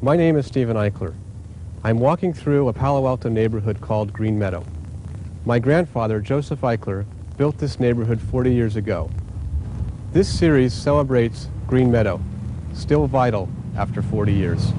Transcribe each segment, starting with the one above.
My name is Stephen Eichler. I'm walking through a Palo Alto neighborhood called Greenmeadow. My grandfather, Joseph Eichler, built this neighborhood 40 years ago. This series celebrates Greenmeadow, still vital after 40 years.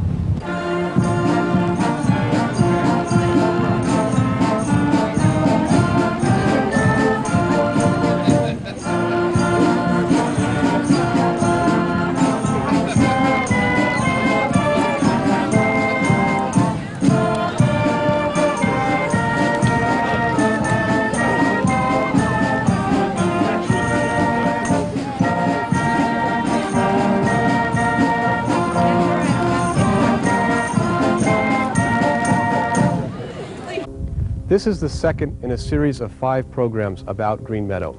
This is the second in a series of 5 programs about Greenmeadow.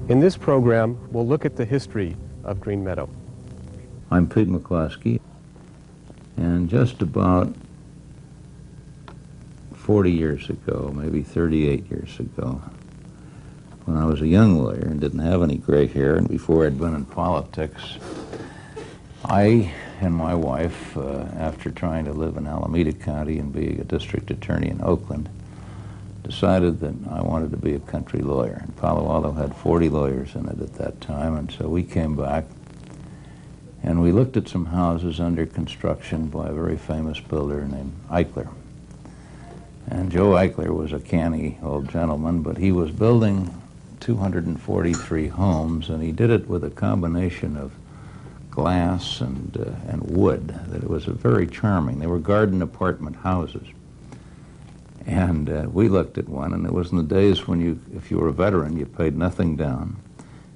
In this program, we'll look at the history of Greenmeadow. I'm Pete McCloskey, and just about 40 years ago, maybe 38 years ago, when I was a young lawyer and didn't have any gray hair, and before I'd been in politics, I and my wife, after trying to live in Alameda County and being a district attorney in Oakland, decided that I wanted to be a country lawyer. And Palo Alto had 40 lawyers in it at that time, and so we came back and we looked at some houses under construction by a very famous builder named Eichler. And Joe Eichler was a canny old gentleman, but he was building 243 homes, and he did it with a combination of glass and wood. That it was very charming. They were garden apartment houses. And we looked at one, and it was in the days when if you were a veteran, you paid nothing down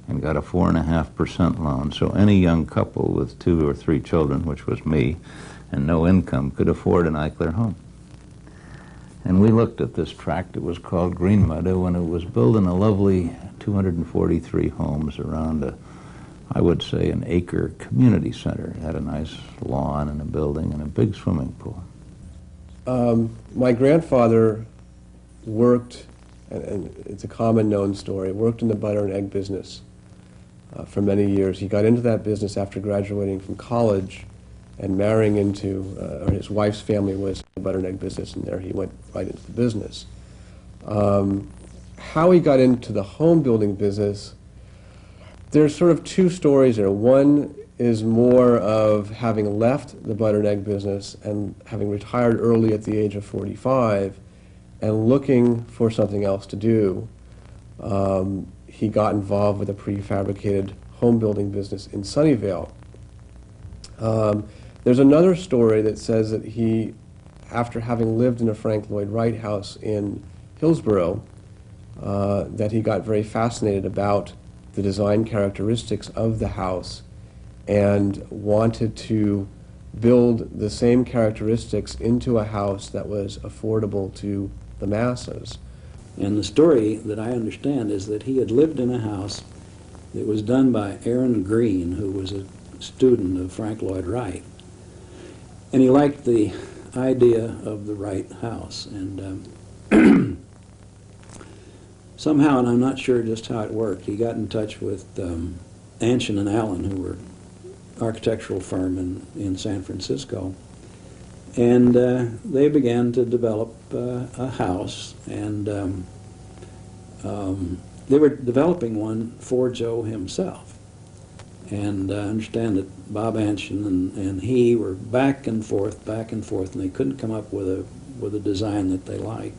and got a 4.5% loan. So any young couple with 2 or 3 children, which was me, and no income, could afford an Eichler home. And we looked at this tract. It was called Greenmeadow, and it was built in a lovely 243 homes around I would say, an acre community center. It had a nice lawn and a building and a big swimming pool. My grandfather worked, and it's a common known story, worked in the butter and egg business for many years. He got into that business after graduating from college and marrying into, or his wife's family was in the butter and egg business, and there he went right into the business. How he got into the home building business, there's sort of 2 stories there. One is more of having left the butter and egg business and having retired early at the age of 45 and looking for something else to do. He got involved with a prefabricated home building business in Sunnyvale. There's another story that says that he, after having lived in a Frank Lloyd Wright house in Hillsborough, that he got very fascinated about the design characteristics of the house and wanted to build the same characteristics into a house that was affordable to the masses. And the story that I understand is that he had lived in a house that was done by Aaron Green, who was a student of Frank Lloyd Wright. And he liked the idea of the Wright house. And somehow, and I'm not sure just how it worked, he got in touch with Anshin and Allen, who were architectural firm in San Francisco, and they began to develop a house, and they were developing one for Joe himself. And I understand that Bob Anshin and he were back and forth, and they couldn't come up with a design that they liked.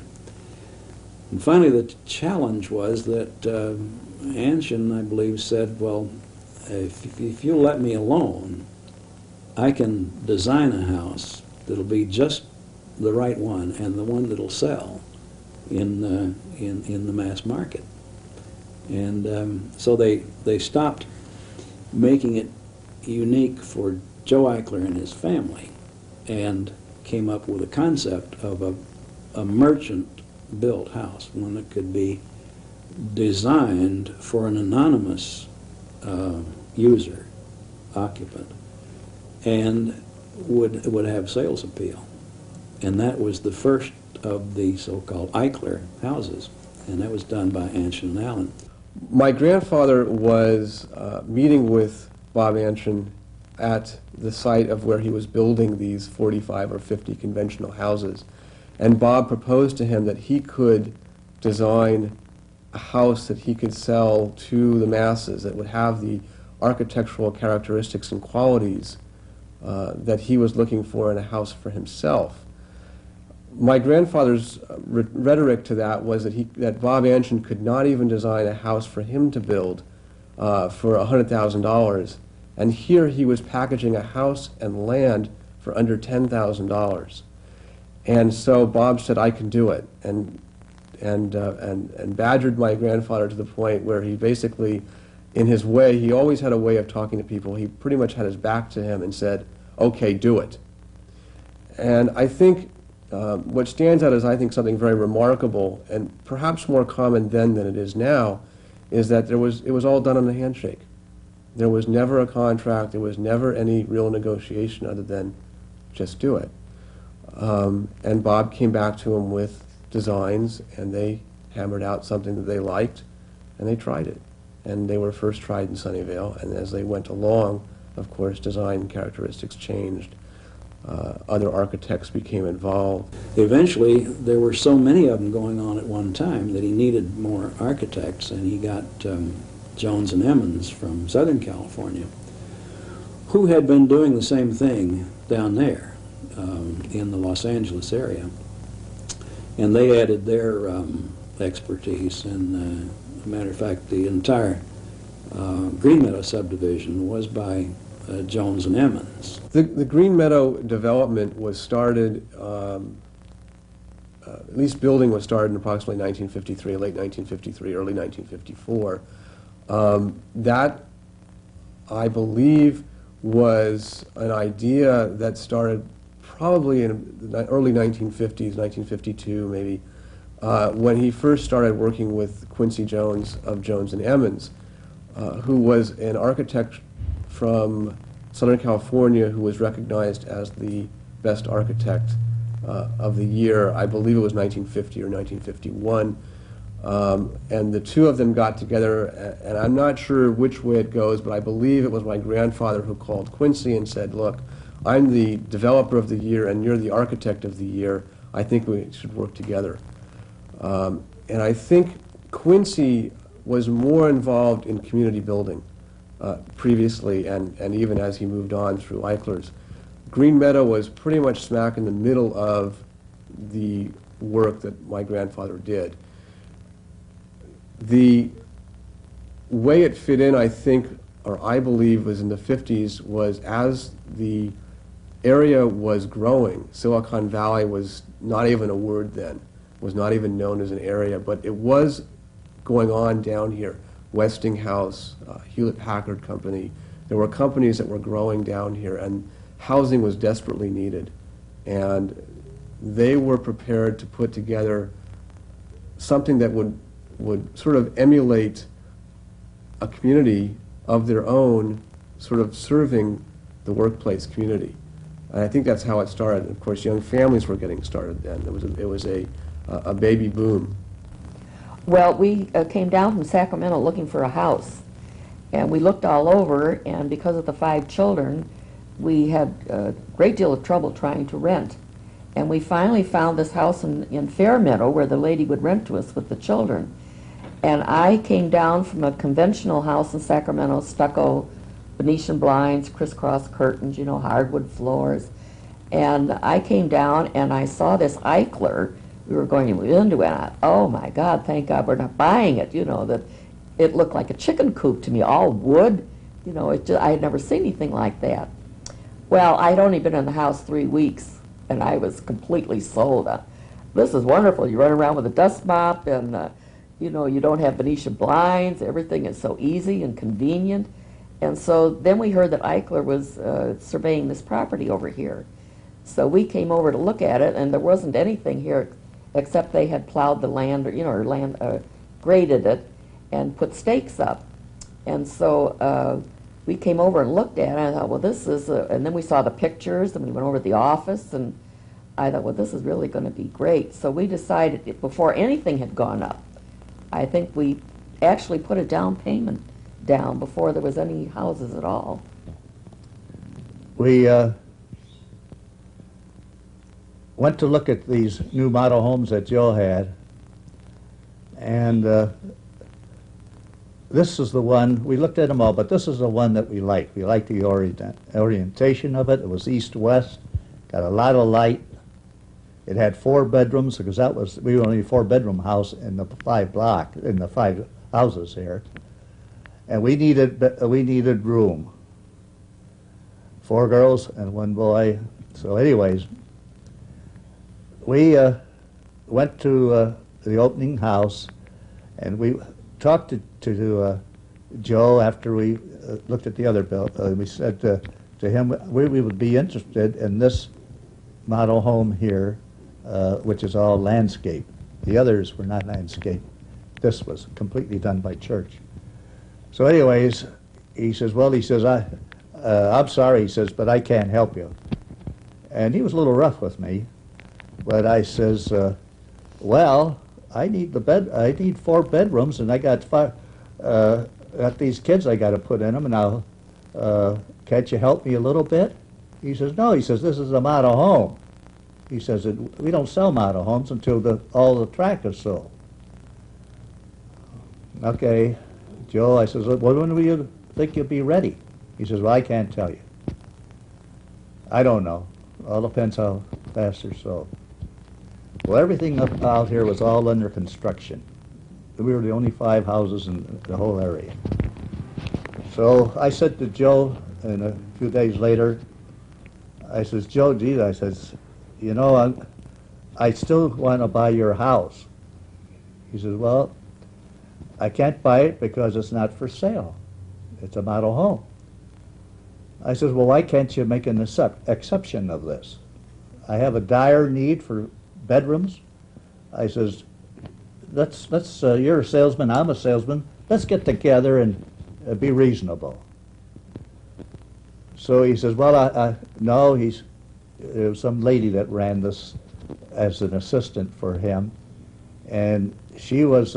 And finally, the challenge was that Anshin, I believe, said, well, if you'll let me alone, I can design a house that'll be just the right one and the one that'll sell in the mass market. And so they stopped making it unique for Joe Eichler and his family and came up with a concept of a merchant-built house, one that could be designed for an anonymous user, occupant, and would have sales appeal. And that was the first of the so-called Eichler houses, and that was done by Anshin and Allen. My grandfather was meeting with Bob Anshin at the site of where he was building these 45 or 50 conventional houses. And Bob proposed to him that he could design a house that he could sell to the masses that would have the architectural characteristics and qualities that he was looking for in a house for himself. My grandfather's rhetoric to that was that Bob Anshin could not even design a house for him to build for $100,000, and here he was packaging a house and land for under $10,000. And so Bob said, "I can do it," and badgered my grandfather to the point where he basically, in his way, he always had a way of talking to people. He pretty much had his back to him and said, "Okay, do it." And I think what stands out as, I think, something very remarkable, and perhaps more common then than it is now, is that it was all done on a handshake. There was never a contract. There was never any real negotiation other than just do it. And Bob came back to him with designs, and they hammered out something that they liked, and they tried it. And they were first tried in Sunnyvale, and as they went along, of course, design characteristics changed. Other architects became involved. Eventually, there were so many of them going on at one time that he needed more architects, and he got Jones and Emmons from Southern California, who had been doing the same thing down there in the Los Angeles area. And they added their expertise, and as a matter of fact, the entire Greenmeadow subdivision was by Jones and Emmons. The Greenmeadow development was started, at least building was started in approximately 1953, late 1953, early 1954. That, I believe, was an idea that started probably in the early 1950s, 1952 maybe, when he first started working with Quincy Jones of Jones and Emmons, who was an architect from Southern California who was recognized as the best architect of the year. I believe it was 1950 or 1951. And the two of them got together, and I'm not sure which way it goes, but I believe it was my grandfather who called Quincy and said, "Look, I'm the developer of the year and you're the architect of the year. I think we should work together." And I think Quincy was more involved in community building previously, and even as he moved on through Eichler's. Greenmeadow was pretty much smack in the middle of the work that my grandfather did. The way it fit in, I think, or I believe, was in the 50s, was as the area was growing. Silicon Valley was not even a word then, was not even known as an area, but it was going on down here. Westinghouse, Hewlett-Packard Company. There were companies that were growing down here, and housing was desperately needed. And they were prepared to put together something that would sort of emulate a community of their own, sort of serving the workplace community. And I think that's how it started. Of course, young families were getting started then. It was a baby boom. Well, we came down from Sacramento looking for a house, and we looked all over, and because of the 5 children, we had a great deal of trouble trying to rent. And we finally found this house in Fairmeadow where the lady would rent to us with the children. And I came down from a conventional house in Sacramento, stucco, Venetian blinds, crisscross curtains, you know, hardwood floors. And I came down and I saw this Eichler. We were going to move into it. And oh my God, thank God we're not buying it. You know, that it looked like a chicken coop to me, all wood. You know, I had never seen anything like that. Well, I'd only been in the house 3 weeks, and I was completely sold. This is wonderful. You run around with a dust mop, and you know, you don't have Venetian blinds. Everything is so easy and convenient. And so then we heard that Eichler was surveying this property over here. So we came over to look at it, and there wasn't anything here except they had plowed the land, or, you know, or graded it and put stakes up. And so we came over and looked at it, and I thought, well, this is, and then we saw the pictures, and we went over to the office, and I thought, well, this is really going to be great. So we decided, before anything had gone up, I think we actually put a down payment down before there was any houses at all. we went to look at these new model homes that Joe had, and this is the one, we looked at them all, but this is the one that we liked. We liked the orientation of it. It was east-west, got a lot of light. It had 4 bedrooms, because we were only a 4-bedroom house in the 5 houses here. And we needed room. 4 girls and 1 boy. So anyways, we went to the opening house, and we talked to Joe after we looked at the other bill. We said to him we would be interested in this model home here, which is all landscape. The others were not landscape. This was completely done by church. So anyways, he says, well, he says, I'm sorry, he says, but I can't help you. And he was a little rough with me, but I says, well, I need 4 bedrooms, and I got 5, got these kids I got to put in them, and now, can't you help me a little bit? He says, no, he says, this is a model home. He says, we don't sell model homes until all the tract is sold. Okay, Joe, I says, well, when do you think you'll be ready? He says, well, I can't tell you. I don't know. All depends how fast they're sold. Well, everything out here was all under construction. We were the only 5 houses in the whole area. So I said to Joe, and a few days later, I says, Joe, gee, I says, you know, I still want to buy your house. He says, well, I can't buy it because it's not for sale. It's a model home. I says, well, why can't you make an exception of this? I have a dire need for bedrooms. I says, you're a salesman, I'm a salesman. Let's get together and be reasonable. So he says, well, no, there was some lady that ran this as an assistant for him, and she was,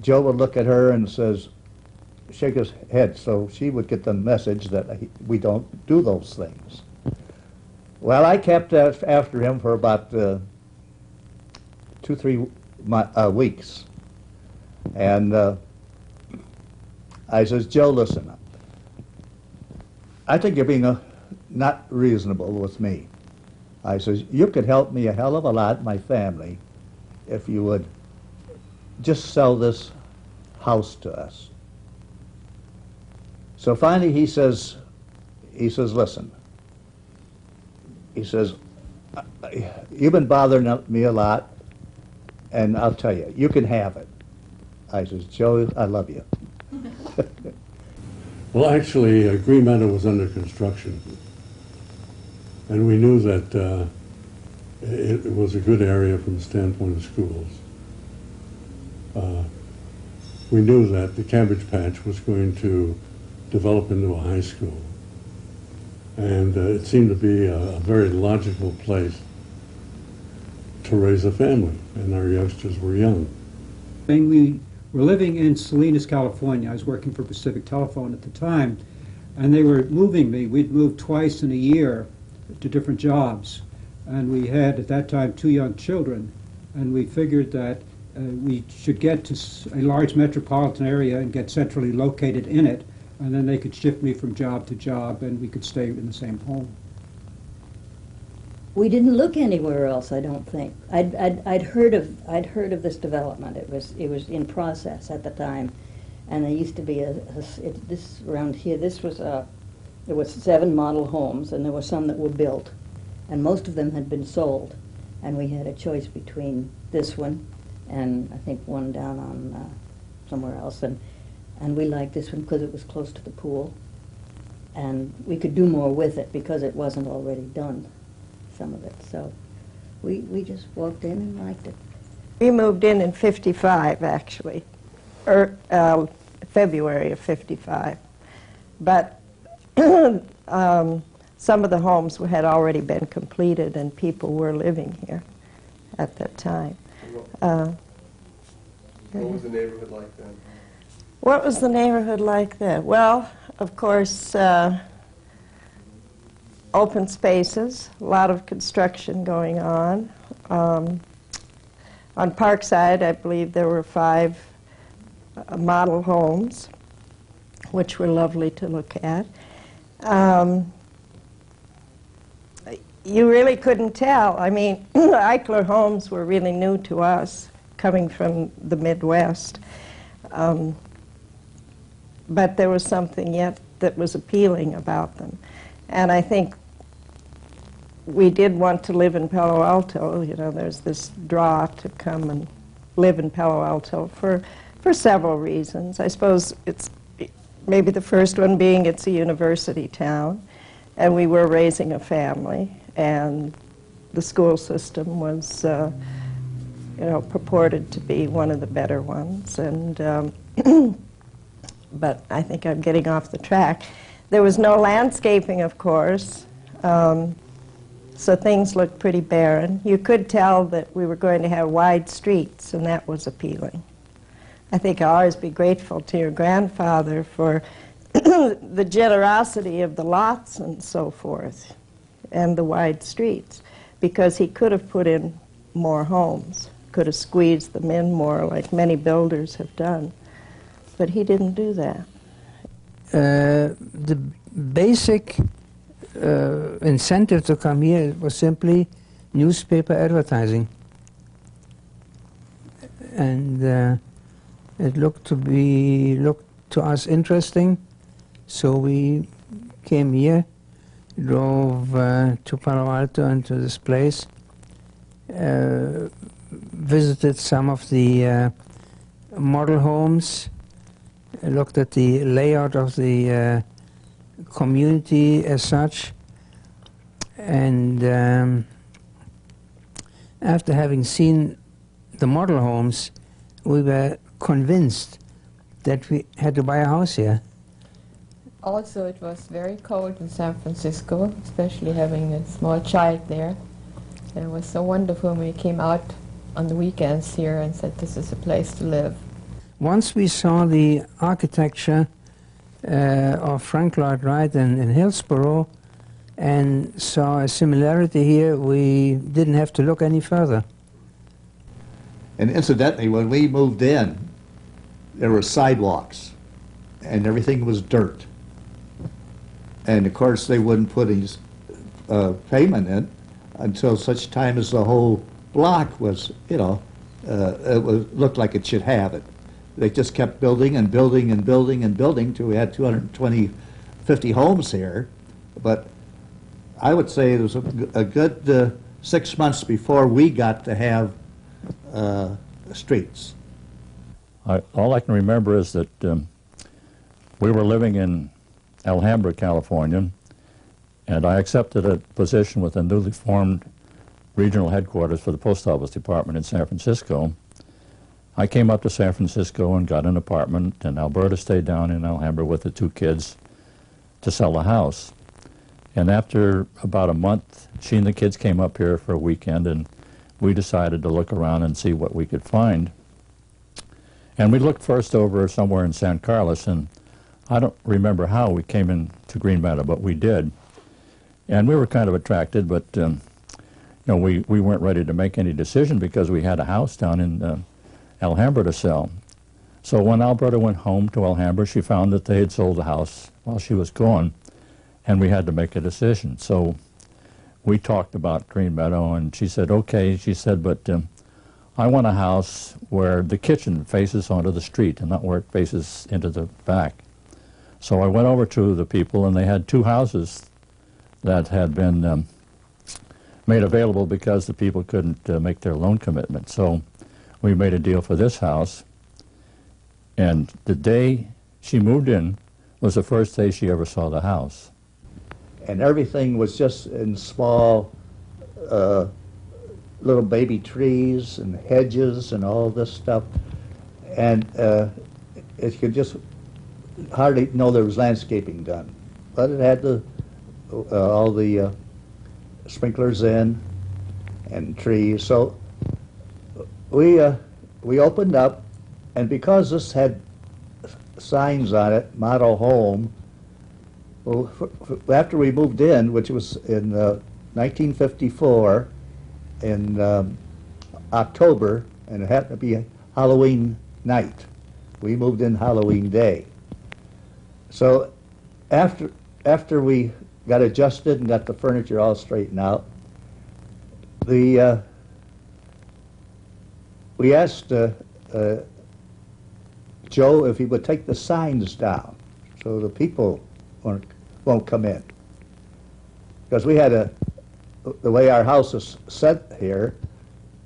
Joe would look at her and says, shake his head, so she would get the message that we don't do those things. Well, I kept after him for about 2-3 weeks, and I says, Joe, listen, I think you're being not reasonable with me. I says, you could help me a hell of a lot, my family, if you would just sell this house to us. So finally he says, listen, he says, you've been bothering me a lot, and I'll tell you, you can have it. I says, Joe, I love you. Well, actually, Greenmeadow was under construction, and we knew that it was a good area from the standpoint of schools. We knew that the Cabbage Patch was going to develop into a high school, and it seemed to be a very logical place to raise a family, and our youngsters were young. When we were living in Salinas, California, I was working for Pacific Telephone at the time, and they were moving me. We'd moved twice in a year to different jobs, and we had at that time 2 young children, and we figured that we should get to a large metropolitan area and get centrally located in it, and then they could shift me from job to job, and we could stay in the same home. We didn't look anywhere else, I don't think. I'd heard of this development. It was in process at the time, and there used to be this around here. There was 7 model homes, and there were some that were built, and most of them had been sold, and we had a choice between this one and I think one down on somewhere else, and we liked this one because it was close to the pool, and we could do more with it because it wasn't already done, some of it. So we just walked in and liked it. We moved in 55, actually, February of 55. But some of the homes had already been completed and people were living here at that time. What was the neighborhood like then? What was the neighborhood like then? Well, of course, open spaces, a lot of construction going on. On Parkside, I believe there were 5 model homes, which were lovely to look at. You really couldn't tell. I mean, Eichler homes were really new to us, coming from the Midwest. But there was something yet that was appealing about them. And I think we did want to live in Palo Alto. You know, there's this draw to come and live in Palo Alto for several reasons. I suppose it's maybe the first one being it's a university town, and we were raising a family, and the school system was, you know, purported to be one of the better ones. And but I think I'm getting off the track. There was no landscaping, of course, so things looked pretty barren. You could tell that we were going to have wide streets, and that was appealing. I think I'll always be grateful to your grandfather for the generosity of the lots and so forth, and the wide streets, because he could have put in more homes, could have squeezed them in more like many builders have done. But he didn't do that. The basic incentive to come here was simply newspaper advertising. And it looked to us interesting, so we came here, drove to Palo Alto and to this place, visited some of the model homes, looked at the layout of the community as such, and after having seen the model homes, we were convinced that we had to buy a house here. Also, it was very cold in San Francisco, especially having a small child there. And it was so wonderful when we came out on the weekends here and said, this is a place to live. Once we saw the architecture of Frank Lloyd Wright in Hillsborough and saw a similarity here, we didn't have to look any further. And incidentally, when we moved in, there were sidewalks, and everything was dirt. And of course, they wouldn't put any pavement in until such time as the whole block was, you know, looked like it should have it. They just kept building and building and building and building till we had 50 homes here. But I would say it was a good 6 months before we got to have streets. All I can remember is that we were living in Alhambra, California, and I accepted a position with the newly formed regional headquarters for the Post Office Department in San Francisco. I came up to San Francisco and got an apartment, and Alberta stayed down in Alhambra with the 2 kids to sell a house. And after about a month, she and the kids came up here for a weekend, and we decided to look around and see what we could find. And we looked first over somewhere in San Carlos, and I don't remember how we came into Greenmeadow, but we did. And we were kind of attracted, but you know, we weren't ready to make any decision because we had a house down in Alhambra to sell. So when Alberta went home to Alhambra, she found that they had sold the house while she was gone, and we had to make a decision. So we talked about Greenmeadow, and she said, okay. She said, but I want a house where the kitchen faces onto the street and not where it faces into the back. So I went over to the people, and they had 2 houses that had been made available because the people couldn't make their loan commitment. So we made a deal for this house, and the day she moved in was the first day she ever saw the house. And everything was just in small little baby trees and hedges and all this stuff. And it could just hardly know there was landscaping done. But it had all the sprinklers in and trees. So we opened up, and because this had signs on it, model home, Well, after we moved in, which was in 1954, in October, and it happened to be Halloween night. We moved in Halloween day. So after we got adjusted and got the furniture all straightened out, we asked Joe if he would take the signs down so the people won't come in. Because we had the way our house is set here,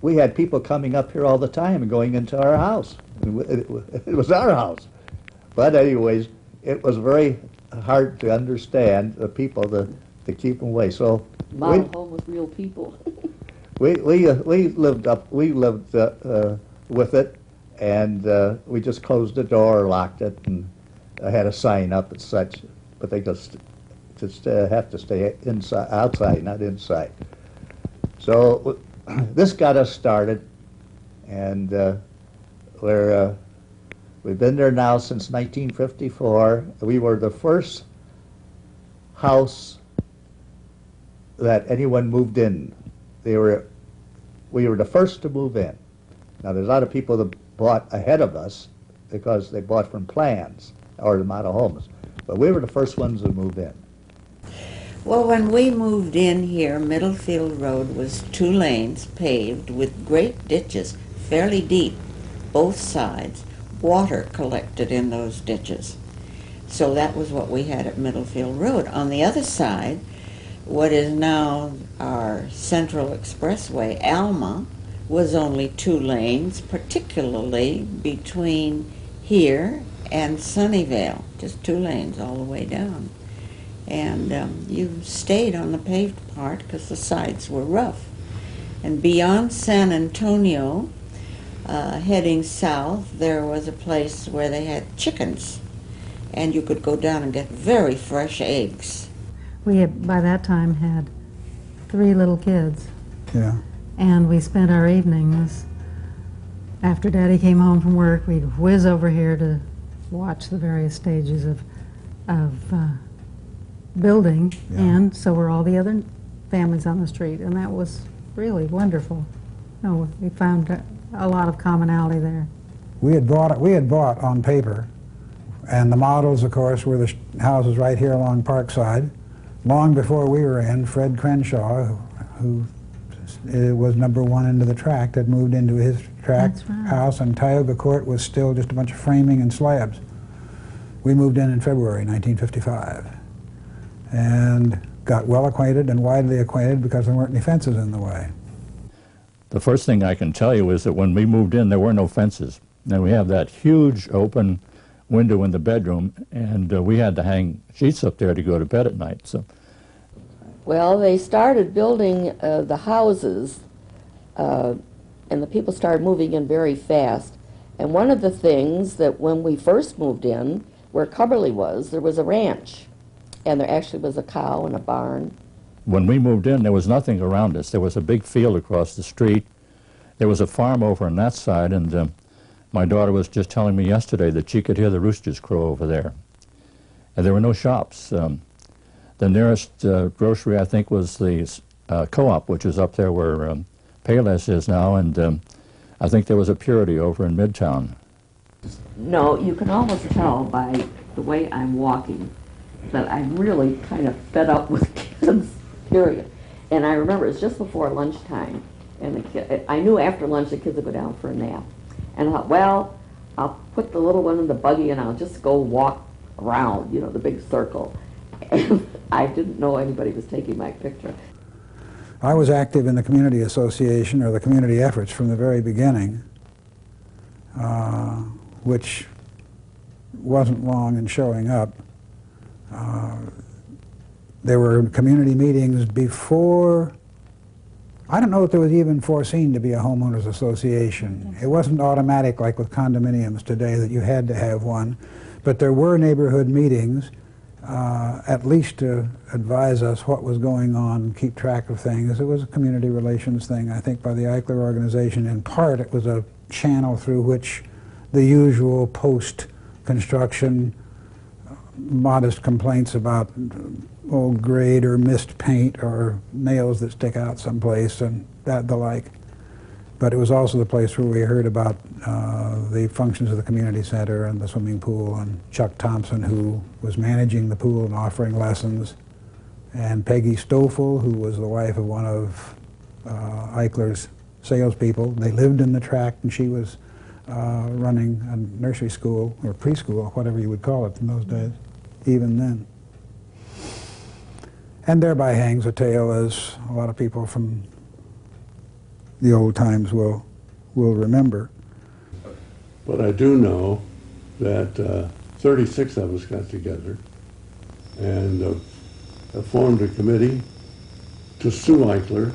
we had people coming up here all the time and going into our house. It was our house. But anyways, it was very hard to understand the people to keep them away. So Model home with real people. we lived with it, and we just closed the door, locked it, and had a sign up and such. But they just have to stay outside, not inside. So this got us started, and we've been there now since 1954. We were the first house that anyone moved in. We were the first to move in. Now there's a lot of people that bought ahead of us because they bought from plans or the model homes, but we were the first ones to move in. Well, when we moved in here, Middlefield Road was 2 lanes paved with great ditches, fairly deep, both sides. Water collected in those ditches. So that was what we had at Middlefield Road. On the other side, what is now our Central Expressway, Alma, was only 2 lanes, particularly between here and Sunnyvale, just 2 lanes all the way down. And you stayed on the paved part because the sides were rough. And beyond San Antonio, heading south, there was a place where they had chickens, and you could go down and get very fresh eggs. We had, by that time, had 3 little kids. Yeah. And we spent our evenings, after Daddy came home from work, we'd whiz over here to watch the various stages of building, Yeah. and so were all the other families on the street, and that was really wonderful. No, we found a lot of commonality there. We had bought on paper, and the models, of course, were the houses right here along Parkside. Long before we were in, Fred Crenshaw, who was #1 into the tract, had moved into his tract That's right. house, and Tioga Court was still just a bunch of framing and slabs. We moved in February 1955, and got well acquainted and widely acquainted because there weren't any fences in the way. The first thing I can tell you is that when we moved in, there were no fences. Now we have that huge open window in the bedroom, and we had to hang sheets up there to go to bed at night. So, Well, they started building the houses, and the people started moving in very fast. And one of the things that when we first moved in, where Cubberley was, there was a ranch. And there actually was a cow and a barn. when we moved in, there was nothing around us. There was a big field across the street. There was a farm over on that side, and my daughter was just telling me yesterday that she could hear the roosters crow over there. And there were no shops. The nearest grocery, I think, was the Co-op, which is up there where Payless is now, and I think there was a Purity over in Midtown. No, you can almost tell by the way I'm walking that I'm really kind of fed up with kids, period. And I remember it was just before lunchtime, and I knew after lunch the kids would go down for a nap. And I thought, well, I'll put the little one in the buggy and I'll just go walk around, you know, the big circle. And I didn't know anybody was taking my picture. I was active in the community association, or the community efforts, from the very beginning, which wasn't long in showing up. There were community meetings before, I don't know if there was even foreseen to be a homeowners association. It wasn't automatic like with condominiums today that you had to have one, but there were neighborhood meetings, at least to advise us what was going on, keep track of things. It was a community relations thing, I think, by the Eichler organization. In part, it was a channel through which the usual post-construction modest complaints about old grade or missed paint or nails that stick out someplace and the like. But it was also the place where we heard about the functions of the community center and the swimming pool, and Chuck Thompson, who was managing the pool and offering lessons, and Peggy Stoffel, who was the wife of one of Eichler's salespeople. They lived in the tract, and she was running a nursery school, or preschool, whatever you would call it in those days, even then. And thereby hangs a tale, as a lot of people from the old times will remember. But I do know that 36 of us got together and formed a committee to sue Eichler,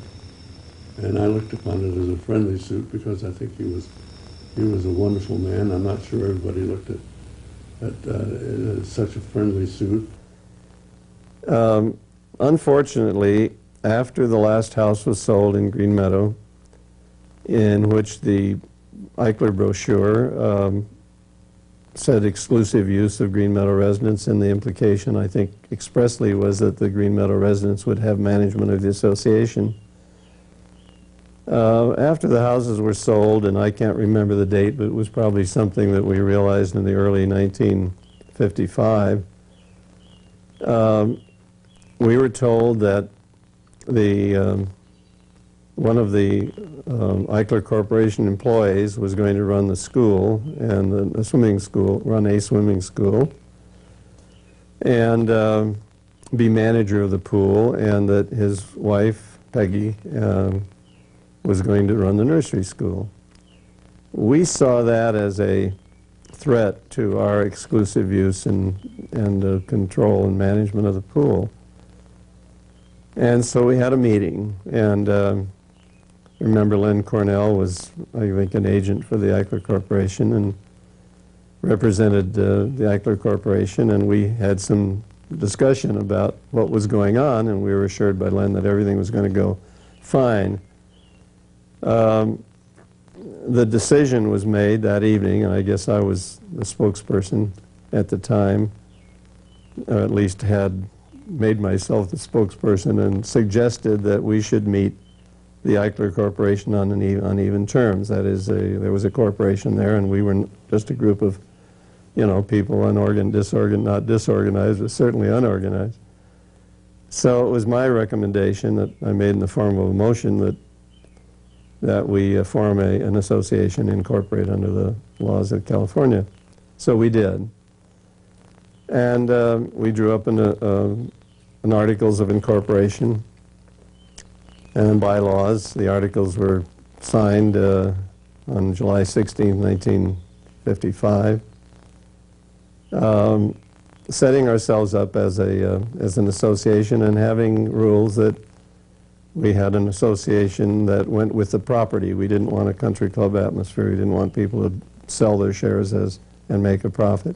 and I looked upon it as a friendly suit because I think he was a wonderful man. I'm not sure everybody looked at such a friendly suit. Unfortunately, after the last house was sold in Greenmeadow, in which the Eichler brochure said exclusive use of Greenmeadow residents, and the implication, I think, expressly was that the Greenmeadow residents would have management of the association. After the houses were sold, and I can't remember the date, but it was probably something that we realized in the early 1955, we were told that one of the Eichler Corporation employees was going to run the school and the swimming school, run a swimming school, and be manager of the pool, and that his wife, Peggy, was going to run the nursery school. We saw that as a threat to our exclusive use and control and management of the pool. And so we had a meeting, and remember Len Cornell was, I think, an agent for the Eichler Corporation and represented the Eichler Corporation, and we had some discussion about what was going on, and we were assured by Len that everything was going to go fine. The decision was made that evening, and I guess I was the spokesperson at the time, or at least had made myself the spokesperson, and suggested that we should meet the Eichler Corporation on uneven terms. That is, there was a corporation there, and we were just a group of, people not disorganized, but certainly unorganized. So it was my recommendation that I made in the form of a motion that we form an association, incorporate under the laws of California. So we did. And we drew up an articles of incorporation and bylaws. The articles were signed on July 16, 1955, setting ourselves up as an association and having rules that we had an association that went with the property. We didn't want a country club atmosphere. We didn't want people to sell their shares and make a profit.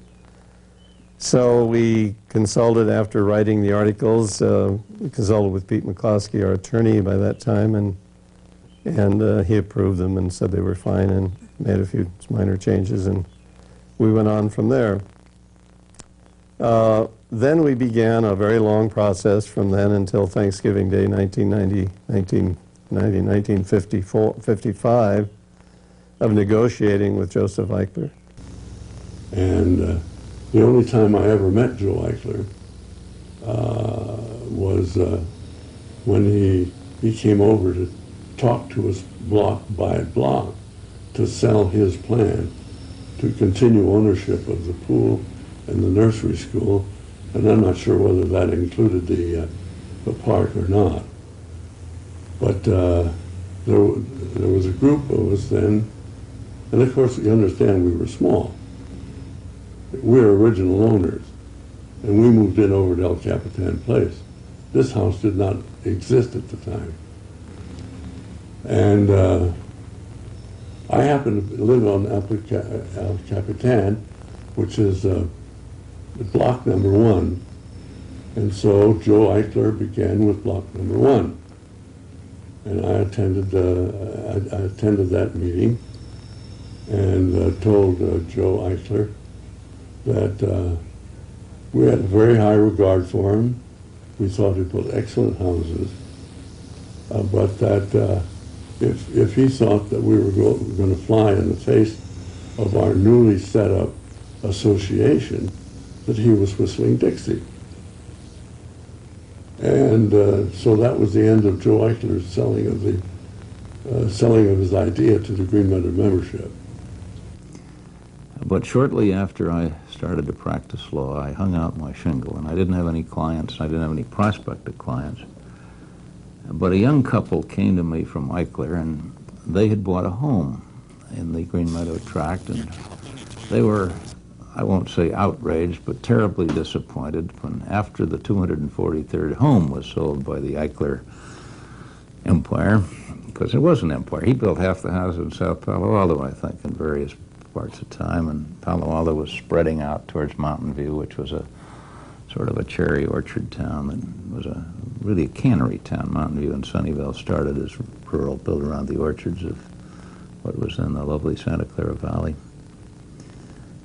So we consulted after writing the articles. We consulted with Pete McCloskey, our attorney by that time, and he approved them and said they were fine and made a few minor changes, and we went on from there. Then we began a very long process from then until Thanksgiving Day 1955 of negotiating with Joseph Eichler. And the only time I ever met Joe Eichler was when he came over to talk to us block by block to sell his plan to continue ownership of the pool and the nursery school, and I'm not sure whether that included the park or not. But there was a group of us then, and of course you understand we were small. We were original owners, and we moved in over at El Capitan Place. This house did not exist at the time. And I happened to live on El Capitan, which is block number 1. And so Joe Eichler began with block number 1. And I attended that meeting and told Joe Eichler that We had very high regard for him. We thought he built excellent houses, but that if he thought that we were going to fly in the face of our newly set up association, that he was whistling Dixie. And so that was the end of Joe Eichler's selling of his idea to the Greenmeadow membership. But shortly after I started to practice law, I hung out my shingle, and I didn't have any clients, I didn't have any prospective clients. But a young couple came to me from Eichler, and they had bought a home in the Greenmeadow tract, and they were, I won't say outraged, but terribly disappointed when after the 243rd home was sold by the Eichler empire, because it was an empire. He built half the houses in South Palo Alto, I think, in various parts of time, and Palo Alto was spreading out towards Mountain View, which was a sort of a cherry orchard town and was really a cannery town. Mountain View and Sunnyvale started as rural, built around the orchards of what was then the lovely Santa Clara Valley.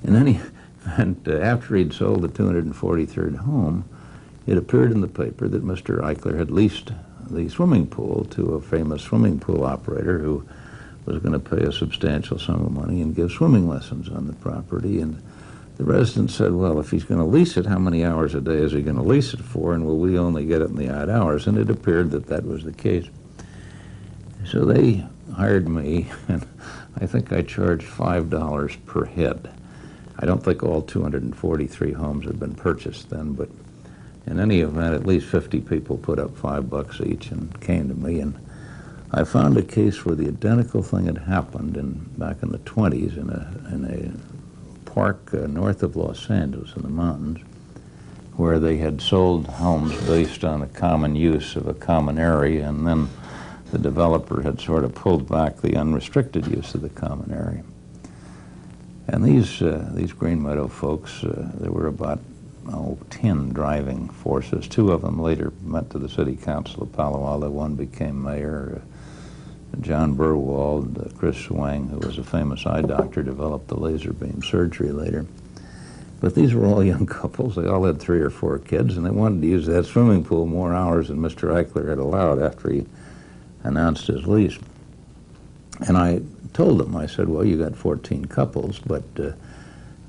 And then after he'd sold the 243rd home, it appeared in the paper that Mr. Eichler had leased the swimming pool to a famous swimming pool operator who was going to pay a substantial sum of money and give swimming lessons on the property. And the residents said, well, if he's going to lease it, how many hours a day is he going to lease it for, and will we only get it in the odd hours? And it appeared that that was the case. So they hired me, and I think I charged $5 per head. I don't think all 243 homes had been purchased then, but in any event, at least 50 people put up $5 each and came to me, and I found a case where the identical thing had happened back in the 20s in a park north of Los Angeles in the mountains, where they had sold homes based on a common use of a common area, and then the developer had sort of pulled back the unrestricted use of the common area. And these Greenmeadow folks, there were about 10 driving forces. 2 of them later went to the city council of Palo Alto. One became mayor. John Burwald, Chris Swang, who was a famous eye doctor, developed the laser beam surgery later. But these were all young couples. They all had 3 or 4 kids, and they wanted to use that swimming pool more hours than Mr. Eichler had allowed after he announced his lease. And I told them, I said, well, you got 14 couples, but the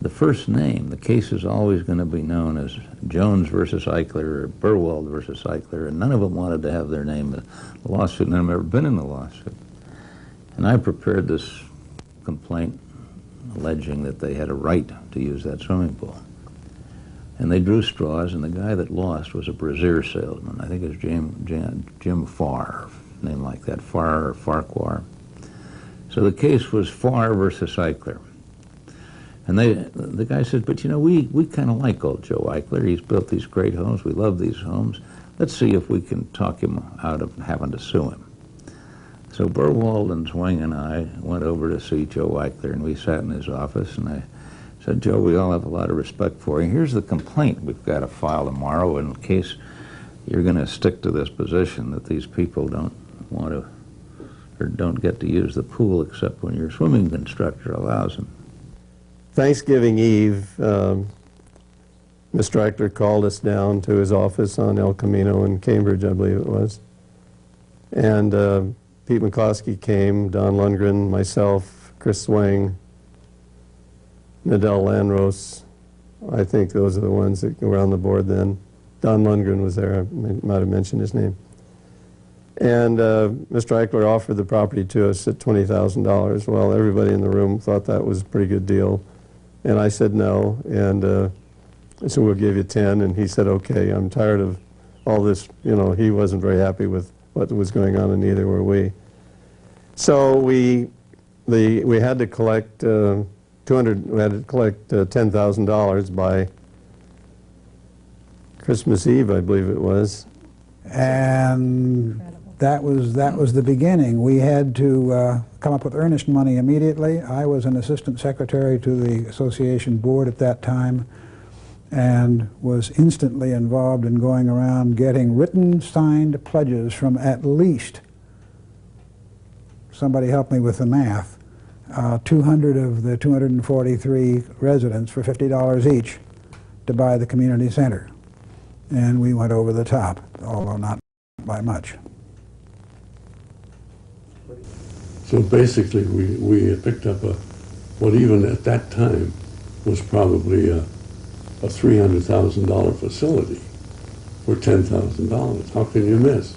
first name, the case is always going to be known as Jones versus Eichler or Burwald versus Eichler, and none of them wanted to have their name in the lawsuit. None of them ever been in the lawsuit. And I prepared this complaint alleging that they had a right to use that swimming pool. And they drew straws, and the guy that lost was a brassiere salesman. I think it was Jim Farr, name like that, Farr or Farquhar. So the case was Farr versus Eichler. And the guy said, but you know, we kind of like old Joe Eichler. He's built these great homes. We love these homes. Let's see if we can talk him out of having to sue him. So Burwald and Zwing and I went over to see Joe Eichler, and we sat in his office, and I said, Joe, we all have a lot of respect for you. Here's the complaint we've got to file tomorrow in case you're going to stick to this position that these people don't want to or don't get to use the pool except when your swimming instructor allows them. Thanksgiving Eve, Mr. Eichler called us down to his office on El Camino in Cambridge, I believe it was. And Pete McCloskey came, Don Lundgren, myself, Chris Swang, Nadell Landros. I think those are the ones that were on the board then. Don Lundgren was there. I might have mentioned his name. And Mr. Eichler offered the property to us at $20,000. Well, everybody in the room thought that was a pretty good deal. And I said no, and so we'll give you 10. And he said, okay, I'm tired of all this. You know, he wasn't very happy with what was going on, and neither were we. So we had to collect $10,000 by Christmas Eve, I believe it was. And that was the beginning. We had to come up with earnest money immediately. I was an assistant secretary to the association board at that time and was instantly involved in going around getting written signed pledges from at least, somebody help me with the math, 200 of the 243 residents for $50 each to buy the community center. And we went over the top, although not by much. So basically, we had picked up what even at that time was probably a $300,000 facility for $10,000. How can you miss?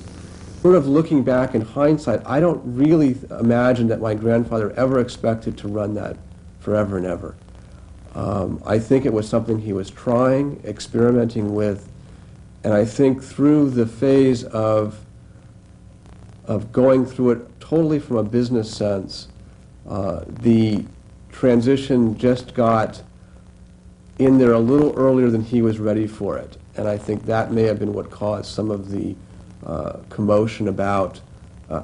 Sort of looking back in hindsight, I don't really imagine that my grandfather ever expected to run that forever and ever. I think it was something he was trying, experimenting with, and I think through the phase of going through it totally from a business sense, the transition just got in there a little earlier than he was ready for it. And I think that may have been what caused some of the commotion about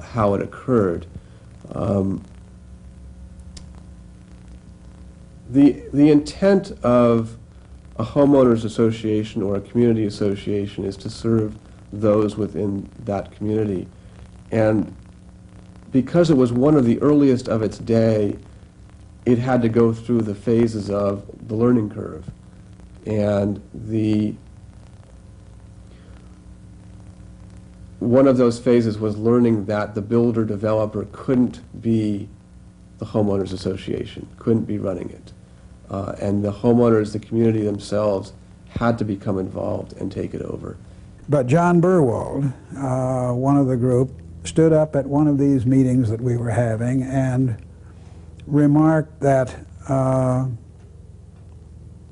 how it occurred. The intent of a homeowners association or a community association is to serve those within that community. And because it was one of the earliest of its day, it had to go through the phases of the learning curve. And one of those phases was learning that the builder-developer couldn't be the homeowners association, couldn't be running it. And the homeowners, the community themselves, had to become involved and take it over. But John Burwald, one of the group, stood up at one of these meetings that we were having and remarked that, I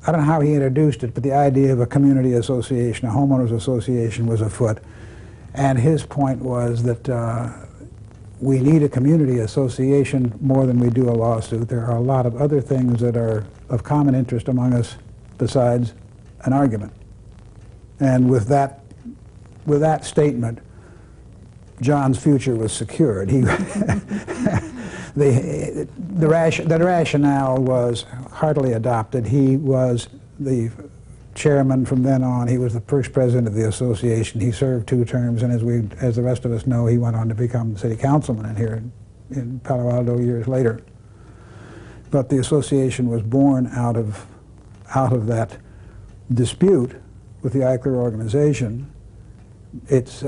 don't know how he introduced it, but the idea of a community association, a homeowners association, was afoot. And his point was that we need a community association more than we do a lawsuit. There are a lot of other things that are of common interest among us besides an argument. And with that statement, John's future was secured. He the rationale was heartily adopted. He was the chairman from then on. He was the first president of the association. He served 2 terms, and as the rest of us know, he went on to become city councilman in here in Palo Alto years later. But the association was born out of that dispute with the Eichler organization. Its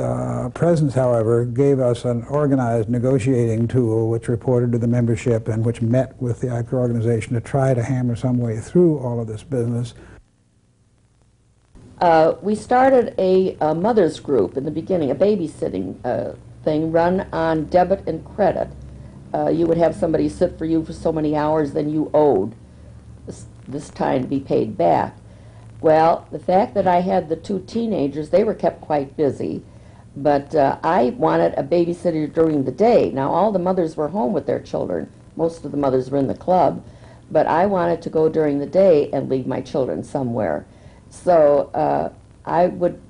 presence, however, gave us an organized negotiating tool which reported to the membership and which met with the Eichler organization to try to hammer some way through all of this business. We started a mother's group in the beginning, a babysitting thing run on debit and credit. You would have somebody sit for you for so many hours, then you owed this time to be paid back. Well, the fact that I had the 2 teenagers, they were kept quite busy, but I wanted a babysitter during the day. Now, all the mothers were home with their children. Most of the mothers were in the club, but I wanted to go during the day and leave my children somewhere. So I would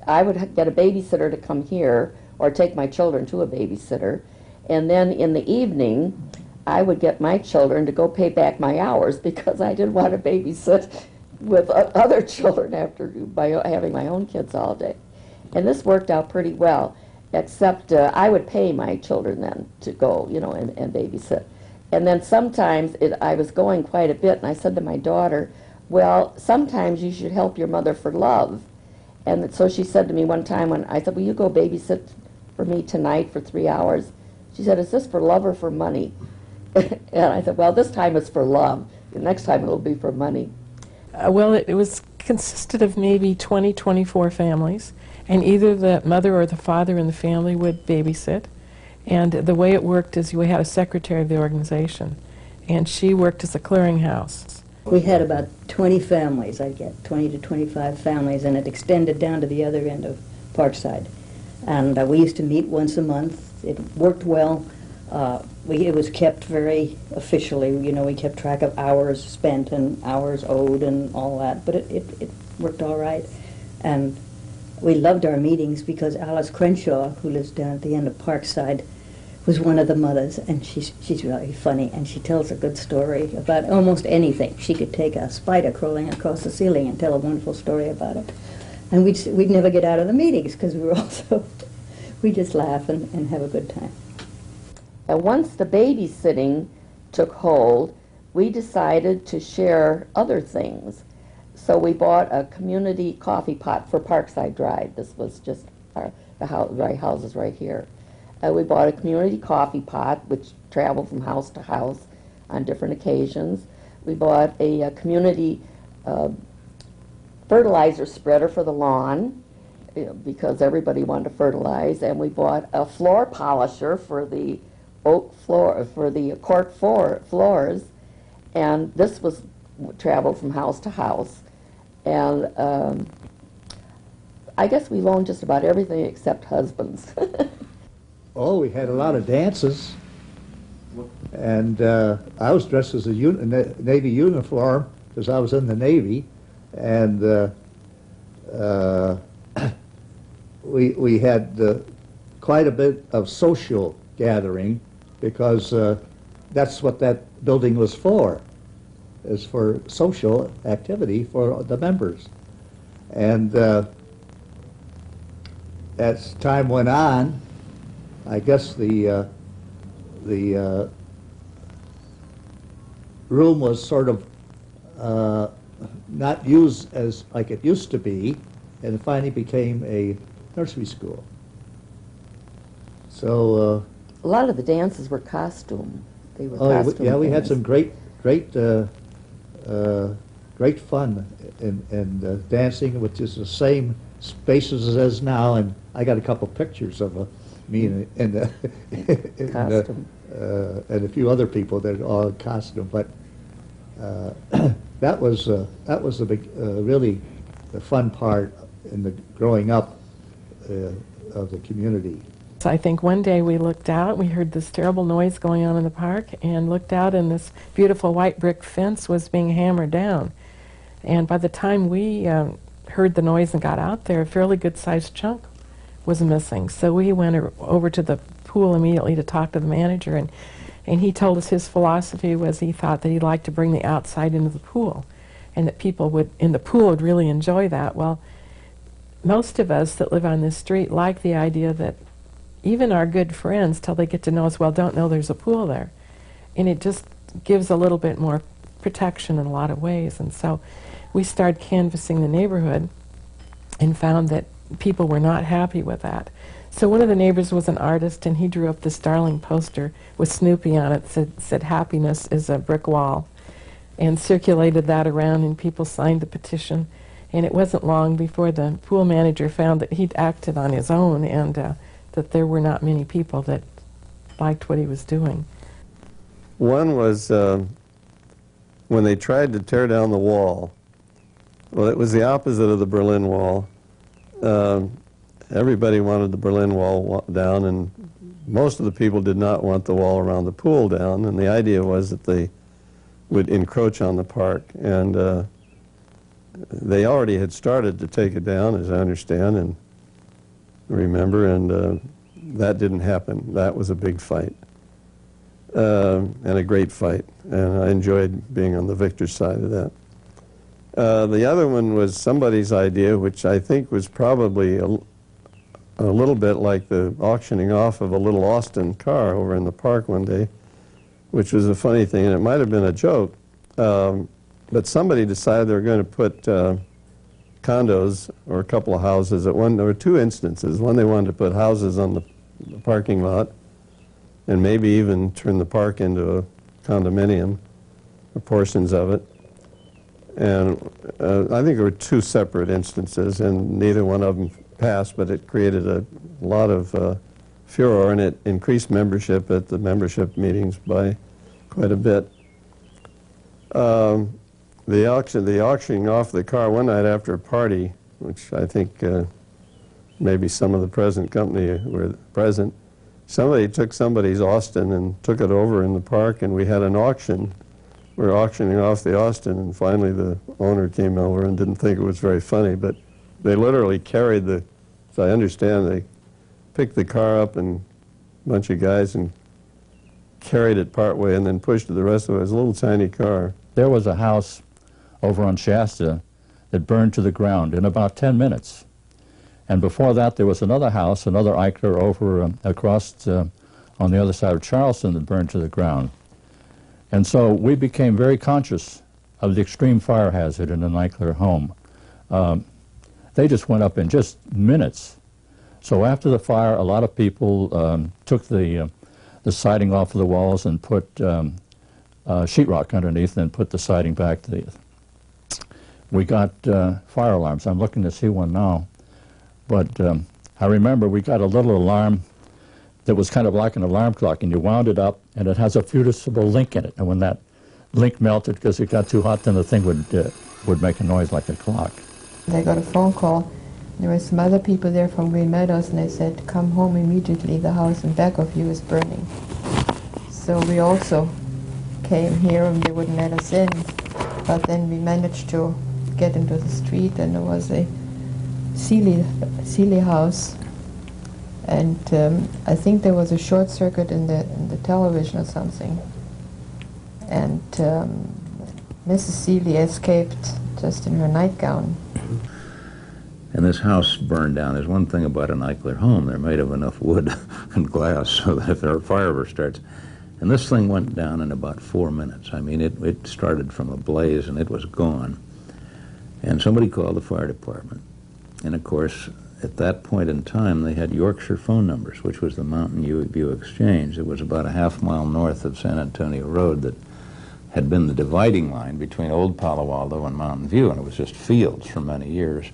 get a babysitter to come here or take my children to a babysitter, and then in the evening I would get my children to go pay back my hours because I didn't want to babysit with other children by having my own kids all day. And this worked out pretty well, except I would pay my children then to go, and babysit. And then sometimes I was going quite a bit, and I said to my daughter, well, sometimes you should help your mother for love. And so she said to me one time when I said, will you go babysit for me tonight for 3 hours? She said, is this for love or for money? And I said, well, this time it's for love. The next time it'll be for money. Well, it consisted of maybe 20, 24 families, and either the mother or the father in the family would babysit. And the way it worked is we had a secretary of the organization, and she worked as a clearinghouse. We had about 20 families, I'd get 20 to 25 families, and it extended down to the other end of Parkside. And we used to meet once a month. It worked well. It was kept very officially. We kept track of hours spent and hours owed and all that, but it worked all right. And we loved our meetings because Alice Crenshaw, who lives down at the end of Parkside, was one of the mothers, and she's really funny, and she tells a good story about almost anything. She could take a spider crawling across the ceiling and tell a wonderful story about it. And we'd never get out of the meetings because we were also, we just laugh and have a good time. And once the babysitting took hold, we decided to share other things. so we bought a community coffee pot for Parkside Drive. This was just the houses right here. We bought a community coffee pot, which traveled from house to house on different occasions. We bought a community fertilizer spreader for the lawn, because everybody wanted to fertilize, and we bought a floor polisher for the oak floor, for the cork floors, and this was traveled from house to house. And I guess we loaned just about everything except husbands. Oh, we had a lot of dances, and I was dressed as a Navy uniform because I was in the Navy, and we had quite a bit of social gathering because that's what that building was for, is for social activity for the members. And as time went on, I guess the room was sort of not used as like it used to be, and it finally became a nursery school. So a lot of the dances were costume. They were oh, costume yeah, we had things. some great fun in dancing, which is the same spaces as now. And I got a couple pictures of me and a few other people that are all in costume. But that was the big, really the fun part in the growing up of the community. So I think one day we looked out, we heard this terrible noise going on in the park, and looked out, and this beautiful white brick fence was being hammered down. And by the time we heard the noise and got out there, a fairly good-sized chunk was missing. So we went over to the pool immediately to talk to the manager, and he told us his philosophy was he thought that he'd like to bring the outside into the pool, and that people would in the pool would really enjoy that. Well, most of us that live on this street like the idea that even our good friends, till they get to know us well, don't know there's a pool there. And it just gives a little bit more protection in a lot of ways. And so we started canvassing the neighborhood and found that people were not happy with that. So one of the neighbors was an artist, and he drew up this darling poster with Snoopy on it that said happiness is a brick wall, and circulated that around, and people signed the petition. And it wasn't long before the pool manager found that he'd acted on his own, and that there were not many people that liked what he was doing. One was when they tried to tear down the wall. Well, it was the opposite of the Berlin Wall. Everybody wanted the Berlin Wall down, and most of the people did not want the wall around the pool down, and the idea was that they would encroach on the park. And they already had started to take it down, as I understand, and remember, and that didn't happen. That was a big fight, and a great fight, and I enjoyed being on the victor's side of that. The other one was somebody's idea, which I think was probably a little bit like the auctioning off of a little Austin car over in the park one day, which was a funny thing, and it might have been a joke, but somebody decided they were going to put condos or a couple of houses at one. There were two instances. One, they wanted to put houses on the parking lot and maybe even turn the park into a condominium, or portions of it. And I think there were two separate instances, and neither one of them passed, but it created a lot of furor, and it increased membership at the membership meetings by quite a bit. The auctioning off the car one night after a party, which I think maybe some of the present company were present, somebody took somebody's Austin and took it over in the park, and we had an auction. We were auctioning off the Austin, and finally the owner came over and didn't think it was very funny, but they literally carried the, as I understand, they picked the car up, and a bunch of guys, and carried it partway and then pushed the rest of it. It was a little tiny car. There was a house over on Shasta that burned to the ground in about 10 minutes. And before that, there was another house, another Eichler over across on the other side of Charleston that burned to the ground. And so we became very conscious of the extreme fire hazard in the Eichler home. They just went up in just minutes. So after the fire, a lot of people took the siding off of the walls and put sheetrock underneath and put the siding back. We got fire alarms. I'm looking to see one now. But I remember we got a little alarm that was kind of like an alarm clock, and you wound it up, and it has a fusible link in it. And when that link melted because it got too hot, then the thing would make a noise like a clock. They got a phone call. There were some other people there from Greenmeadows, and they said, "Come home immediately. The house in back of you is burning." So we also came here, and they wouldn't let us in. But then we managed to get into the street, and there was a Seeley house, and I think there was a short circuit in the television or something, and Mrs. Seeley escaped just in her nightgown. And this house burned down. There's one thing about an Eichler home. They're made of enough wood and glass so that if a fire ever starts. And this thing went down in about 4 minutes. I mean, it started from a blaze and it was gone. And somebody called the fire department. And of course, at that point in time, they had Yorkshire phone numbers, which was the Mountain View Exchange. It was about a half-mile north of San Antonio Road that had been the dividing line between Old Palo Alto and Mountain View, and it was just fields for many years.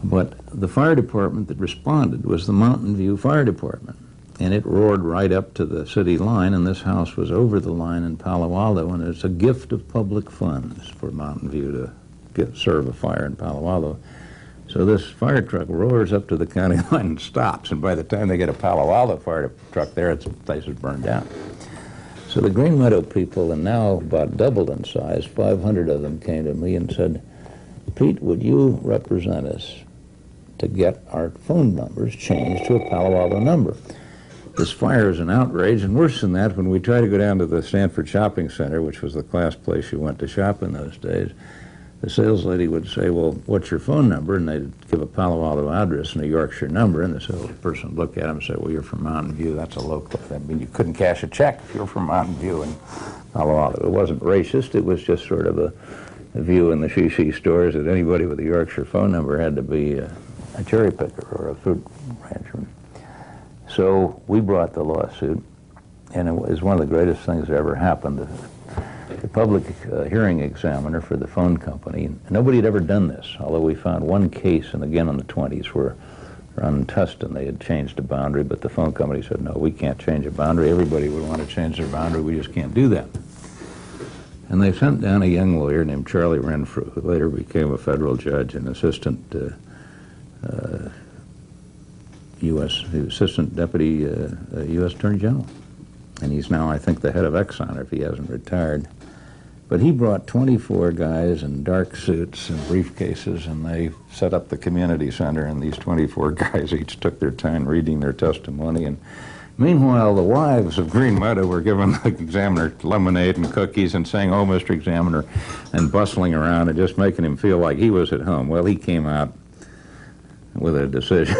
But the fire department that responded was the Mountain View Fire Department, and it roared right up to the city line, and this house was over the line in Palo Alto, and it's a gift of public funds for Mountain View to serve a fire in Palo Alto. So this fire truck roars up to the county line and stops, and by the time they get a Palo Alto fire truck there, the place is burned down. So the Greenmeadow people, and now about doubled in size, 500 of them came to me and said, "Pete, would you represent us to get our phone numbers changed to a Palo Alto number? This fire is an outrage, and worse than that, when we try to go down to the Stanford Shopping Center, which was the class place you went to shop in those days, the sales lady would say, 'Well, what's your phone number?' And they'd give a Palo Alto address and a Yorkshire number, and the salesperson would look at them and say, 'Well, you're from Mountain View. That's a local.' I mean, you couldn't cash a check if you're from Mountain View in Palo Alto. It wasn't racist. It was just sort of a view in the CC stores that anybody with a Yorkshire phone number had to be a cherry picker or a fruit rancher. So we brought the lawsuit, and it was one of the greatest things that ever happened. The public hearing examiner for the phone company, and nobody had ever done this, although we found one case, and again in the 20s, where on Tustin they had changed a boundary, but the phone company said, "No, we can't change a boundary. Everybody would want to change their boundary. We just can't do that." And they sent down a young lawyer named Charlie Renfrew, who later became a federal judge and assistant deputy U.S. Attorney General. And he's now, I think, the head of Exxon, if he hasn't retired. But he brought 24 guys in dark suits and briefcases, and they set up the community center, and these 24 guys each took their time reading their testimony. And meanwhile, the wives of Greenmeadow were giving the examiner lemonade and cookies and saying, "Oh, Mr. Examiner," and bustling around and just making him feel like he was at home. Well, he came out with a decision.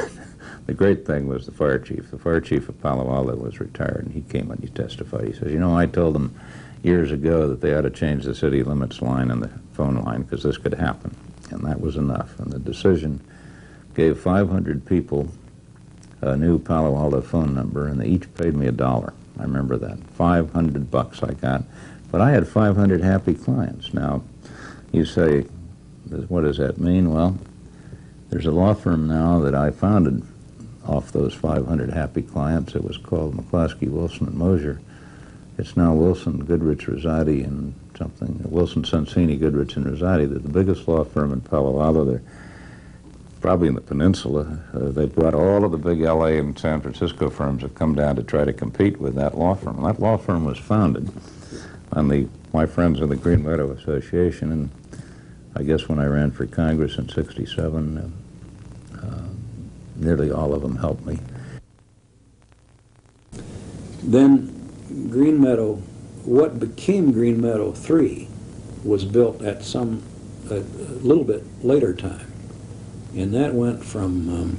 The great thing was the fire chief. The fire chief of Palo Alto was retired, and he came and he testified. He says, "You know, I told them years ago that they ought to change the city limits line and the phone line because this could happen." And that was enough. And the decision gave 500 people a new Palo Alto phone number, and they each paid me $1. I remember that. $500 I got. But I had 500 happy clients. Now, you say, what does that mean? Well, there's a law firm now that I founded off those 500 happy clients. It was called McCloskey, Wilson, and Mosier. It's now Wilson, Goodrich, Rosati, and something. Wilson, Sonsini, Goodrich, and Rosati. They're the biggest law firm in Palo Alto. They're probably in the peninsula. They brought all of the big L.A. and San Francisco firms have come down to try to compete with that law firm. And that law firm was founded on my friends in the Greenmeadow Association, and I guess when I ran for Congress in '67, nearly all of them helped me. Then Greenmeadow, what became Greenmeadow 3 was built at a little bit later time. And that went from,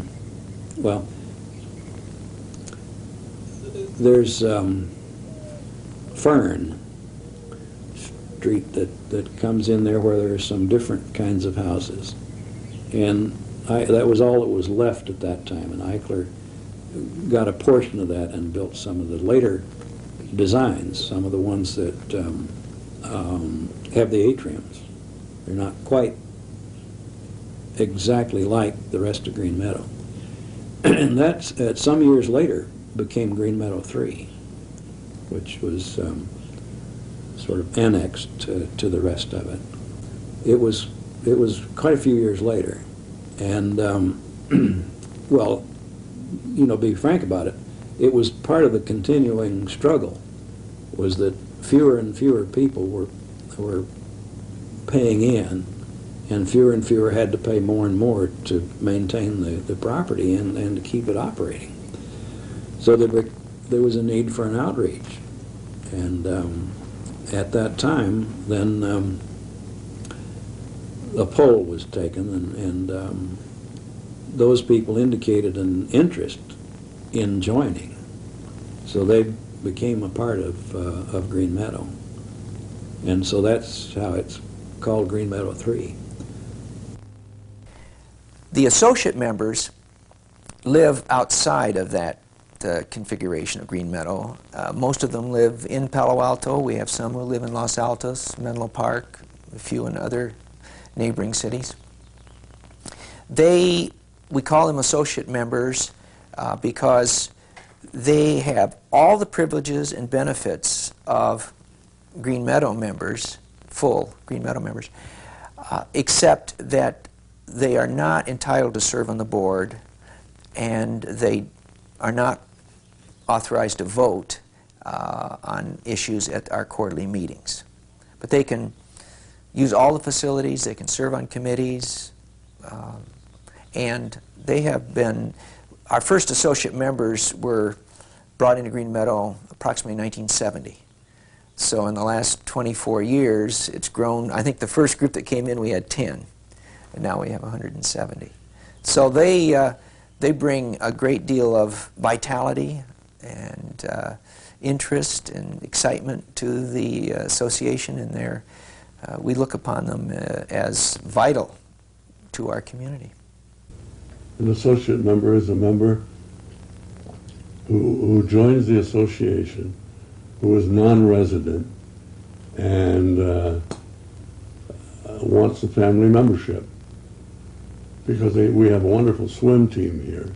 well, there's Fern street that comes in there where there are some different kinds of houses. And that was all that was left at that time, and Eichler got a portion of that and built some of the later designs, some of the ones that have the atriums. They're not quite exactly like the rest of Greenmeadow. And that, some years later, became Greenmeadow 3, which was sort of annexed to the rest of it. It was quite a few years later, and well, you know, be frank about it, it was part of the continuing struggle, was that fewer and fewer people were paying in, and fewer had to pay more and more to maintain the property and to keep it operating. So there was a need for an outreach, and at that time, then a poll was taken, and those people indicated an interest in joining. So they became a part of Greenmeadow. And so that's how it's called Greenmeadow 3. The associate members live outside of that configuration of Greenmeadow. Most of them live in Palo Alto. We have some who live in Los Altos, Menlo Park, a few in other neighboring cities. We call them associate members because they have all the privileges and benefits of Greenmeadow members, full Greenmeadow members, except that they are not entitled to serve on the board, and they are not authorized to vote on issues at our quarterly meetings. But they can use all the facilities, they can serve on committees, and they have been, our first associate members were brought into Greenmeadow approximately 1970. So in the last 24 years, it's grown. I think the first group that came in, we had 10, and now we have 170. So they bring a great deal of vitality and interest and excitement to the association, and we look upon them as vital to our community. An associate member is a member who joins the association, who is non-resident and wants a family membership, because we have a wonderful swim team here,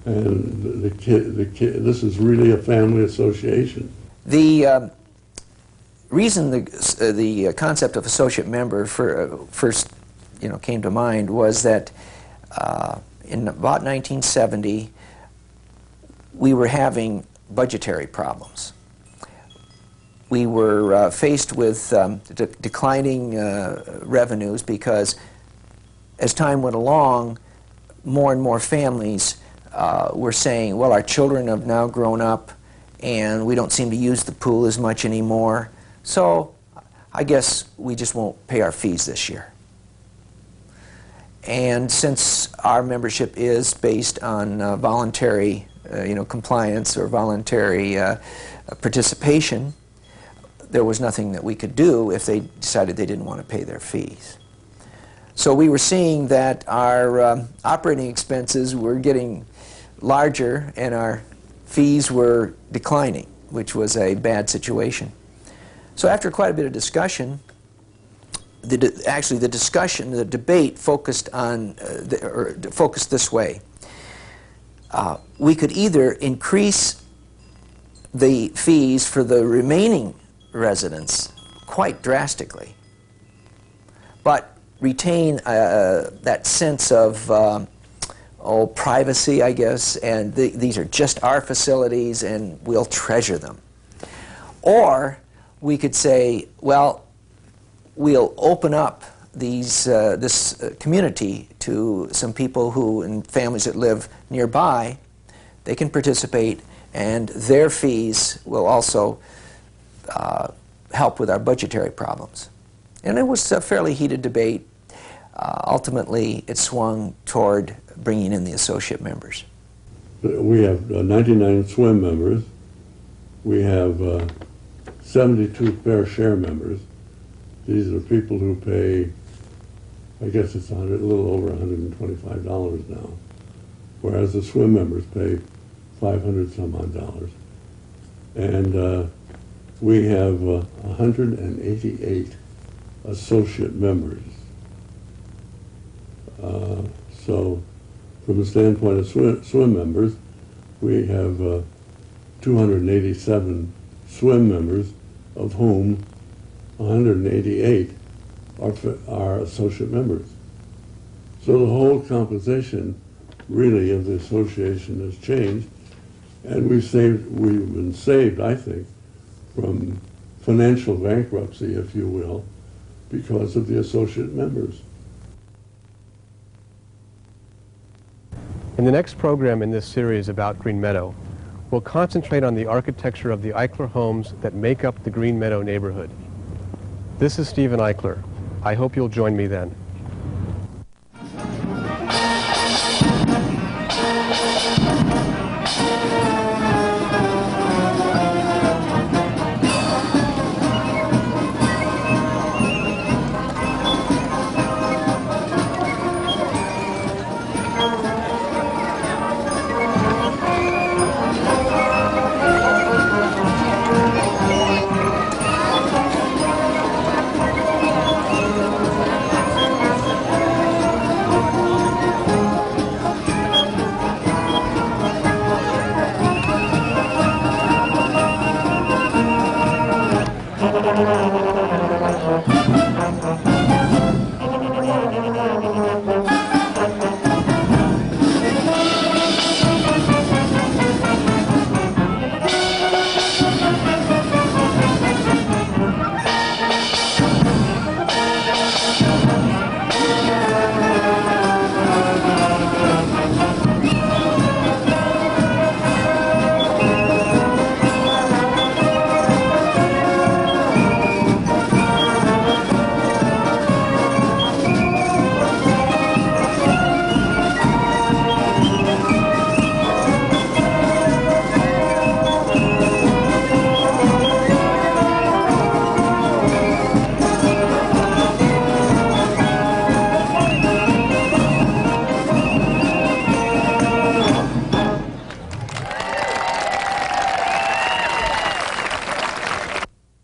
and this is really a family association. The reason the concept of associate member first came to mind was that in about 1970 we were having budgetary problems. We were faced with declining revenues because as time went along, more and more families were saying, well, our children have now grown up and we don't seem to use the pool as much anymore, so I guess we just won't pay our fees this year. And since our membership is based on voluntary compliance or voluntary participation, there was nothing that we could do if they decided they didn't want to pay their fees. So we were seeing that our operating expenses were getting larger and our fees were declining, which was a bad situation. So after quite a bit of discussion, the debate focused on, focused this way. We could either increase the fees for the remaining residents quite drastically, but retain that sense of privacy, I guess, and these are just our facilities and we'll treasure them. Or we could say, well, we'll open up this community to some people who, and families that live nearby. They can participate, and their fees will also help with our budgetary problems. And it was a fairly heated debate. Ultimately, it swung toward bringing in the associate members. We have 99 swim members. We have 72 fair share members. These are people who pay, I guess it's a little over $125 now, whereas the swim members pay 500 some odd dollars. And we have 188 associate members. So from the standpoint of swim members, we have 287 swim members, of whom 188 are associate members. So the whole composition really of the association has changed, and we've been saved, I think, from financial bankruptcy, if you will, because of the associate members. In the next program in this series about Greenmeadow, we'll concentrate on the architecture of the Eichler homes that make up the Greenmeadow neighborhood. This is Stephen Eichler. I hope you'll join me then.